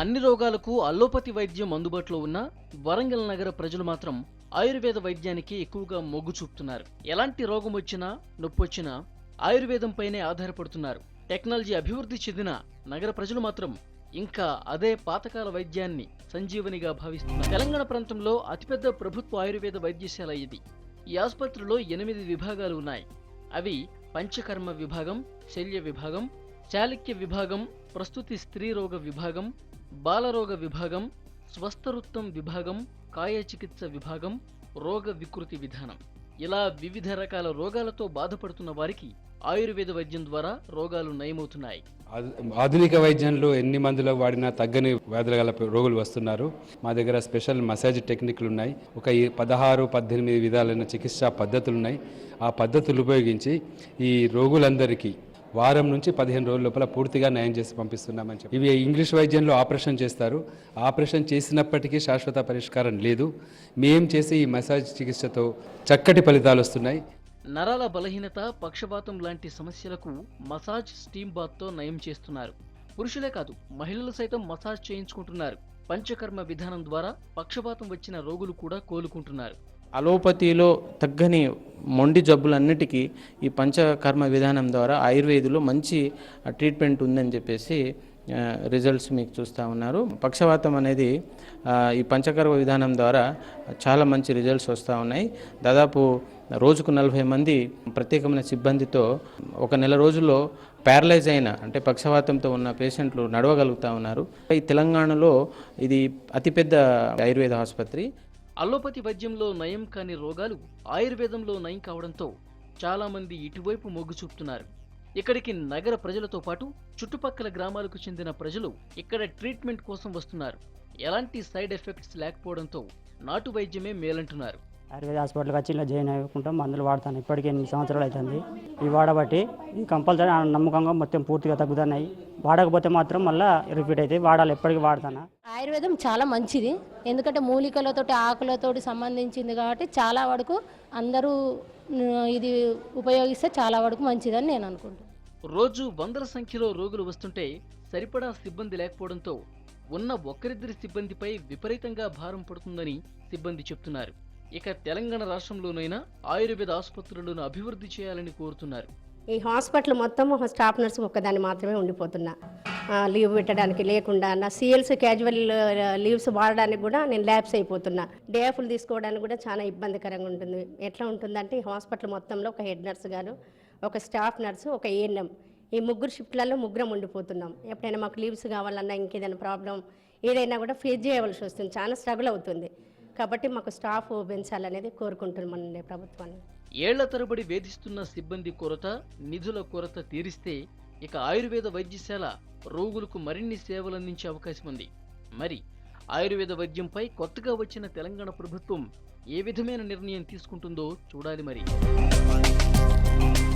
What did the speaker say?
అన్ని రోగాలకు అల్లోపతి వైద్యం అందుబాటులో ఉన్న వరంగల్ నగర ప్రజలు మాత్రం ఆయుర్వేద వైద్యానికి ఎక్కువగా మొగ్గు చూపుతున్నారు. ఎలాంటి రోగం వచ్చినా నొప్పొచ్చినా ఆయుర్వేదంపైనే ఆధారపడుతున్నారు. టెక్నాలజీ అభివృద్ధి చెందిన నగర ప్రజలు మాత్రం ఇంకా అదే పాతకాల వైద్యాన్ని సంజీవనిగా భావిస్తున్నారు. తెలంగాణ ప్రాంతంలో అతిపెద్ద ప్రభుత్వ ఆయుర్వేద వైద్యశాల ఇది. ఈ ఆసుపత్రిలో 8 విభాగాలు ఉన్నాయి. అవి పంచకర్మ విభాగం, శల్య విభాగం, చాళుక్య విభాగం, ప్రస్తుతి స్త్రీ రోగ విభాగం, బాలరోగ విభాగం, స్వస్థరుత్తం విభాగం, కాయ చికిత్స విభాగం, రోగ వికృతి విధానం. ఇలా వివిధ రకాల రోగాలతో బాధపడుతున్న వారికి ఆయుర్వేద వైద్యం ద్వారా రోగాలు నయమవుతున్నాయి. ఆధునిక వైద్యంలో ఎన్ని మందులు వాడినా తగ్గని వ్యాధుల గల రోగులు వస్తున్నారు. మా దగ్గర స్పెషల్ మసాజ్ టెక్నిక్లు ఉన్నాయి. ఒక 16-18 విధాలైన చికిత్సా పద్ధతులు ఉన్నాయి. ఆ పద్ధతులు ఉపయోగించి ఈ రోగులందరికీ వారం నుంచి 15 రోజుల లోపల పూర్తిగా నయం చేసి పంపిస్తున్నామని చెప్పి. ఇవి ఇంగ్లీష్ వైద్యంలో ఆపరేషన్ చేస్తారు. ఆపరేషన్ చేసినప్పటికీ శాశ్వత పరిష్కారం లేదు. మేం చేసే ఈ మసాజ్ చికిత్సతో చక్కటి ఫలితాలు వస్తున్నాయి. నరాల బలహీనత, పక్షవాతం లాంటి సమస్యలకు మసాజ్, స్టీమ్ బాత్తో నయం చేస్తున్నారు. పురుషులే కాదు, మహిళలు సైతం మసాజ్ చేయించుకుంటున్నారు. పంచకర్మ విధానం ద్వారా పక్షవాతం వచ్చిన రోగులు కూడా కోలుకుంటున్నారు. అలోపతిలో తగ్గని మొండి జబ్బులన్నిటికీ ఈ పంచకర్మ విధానం ద్వారా ఆయుర్వేదులో మంచి ట్రీట్మెంట్ ఉందని చెప్పేసి రిజల్ట్స్ మీకు చూస్తూ ఉన్నారు. పక్షవాతం అనేది ఈ పంచకర్మ విధానం ద్వారా చాలా మంచి రిజల్ట్స్ వస్తూ ఉన్నాయి. దాదాపు రోజుకు 40 మంది ప్రత్యేకమైన సిబ్బందితో 1 నెల రోజుల్లో ప్యారలైజ్ అయిన అంటే పక్షవాతంతో ఉన్న పేషెంట్లు నడవగలుగుతూ ఉన్నారు. ఈ తెలంగాణలో ఇది అతిపెద్ద ఆయుర్వేద ఆసుపత్రి. అల్లోపతి వైద్యంలో నయం కాని రోగాలు ఆయుర్వేదంలో నయం కావడంతో చాలా మంది ఇటువైపు మొగ్గు చూపుతున్నారు. ఇక్కడికి నగర ప్రజలతో పాటు చుట్టుపక్కల గ్రామాలకు చెందిన ప్రజలు ఇక్కడ ట్రీట్మెంట్ కోసం వస్తున్నారు. ఎలాంటి సైడ్ ఎఫెక్ట్స్ లేకపోవడంతో నాటు వైద్యమే మేలంటున్నారు. ఆయుర్వేద హాస్పిటల్కి వచ్చి ఇలా జాయిన్ అయ్యకుంటాం, మందులు వాడతాను. ఇప్పటికే 8 సంవత్సరాలు అవుతుంది. ఇవి వాడబట్టి ఈ కంపల్సరీ నమ్మకంగా మొత్తం పూర్తిగా తగ్గుతున్నాయి. వాడకపోతే మాత్రం మళ్ళీ రిపీట్ అయితే వాడాలి. ఎప్పటికీ వాడతాను. ఆయుర్వేదం చాలా మంచిది. ఎందుకంటే మూలికలతోటి, ఆకులతోటి సంబంధించింది కాబట్టి చాలా వరకు అందరూ ఇది ఉపయోగిస్తే చాలా వరకు మంచిదని నేను అనుకుంటాను. రోజు వందల సంఖ్యలో రోగులు వస్తుంటే సరిపడా సిబ్బంది లేకపోవడంతో ఉన్న ఒక్కరిద్దరి సిబ్బందిపై విపరీతంగా భారం పడుతుందని సిబ్బంది చెప్తున్నారు. ఇక తెలంగాణ రాష్ట్రంలోనైనా ఆయుర్వేద ఆసుపత్రులను అభివృద్ధి చేయాలని కోరుతున్నారు. ఈ హాస్పిటల్ మొత్తం స్టాఫ్ నర్సు ఒక్కదాన్ని మాత్రమే ఉండిపోతున్నా. లీవ్ పెట్టడానికి లేకుండా నా సిఎల్స్ క్యాజువల్ లీవ్స్ వాడడానికి కూడా నేను ల్యాబ్స్ అయిపోతున్నా. డే ఆఫ్లు తీసుకోవడానికి కూడా చాలా ఇబ్బందికరంగా ఉంటుంది. ఎట్లా ఉంటుందంటే ఈ హాస్పిటల్ మొత్తంలో ఒక హెడ్ నర్సు గారు, ఒక స్టాఫ్ నర్సు, ఒక ఏఎన్ఎం, ఈ 3 షిఫ్ట్లలో 3 ఉండిపోతున్నాం. ఎప్పుడైనా మాకు లీవ్స్ కావాలన్నా, ఇంకేదైనా ప్రాబ్లం ఏదైనా కూడా ఫేస్ చేయవలసి వస్తుంది. చాలా స్ట్రగుల్ అవుతుంది. కాబట్టి మాకు స్టాఫ్ పెంచాలనేది కోరుకుంటున్నామండి ప్రభుత్వాన్ని. ఏళ్ల తరబడి వేధిస్తున్న సిబ్బంది కొరత, నిధుల కొరత తీరిస్తే ఇక ఆయుర్వేద వైద్యశాల రోగులకు మరిన్ని సేవలందించే అవకాశం ఉంది. మరి ఆయుర్వేద వైద్యంపై కొత్తగా వచ్చిన తెలంగాణ ప్రభుత్వం ఏ విధమైన నిర్ణయం తీసుకుంటుందో చూడాలి మరి.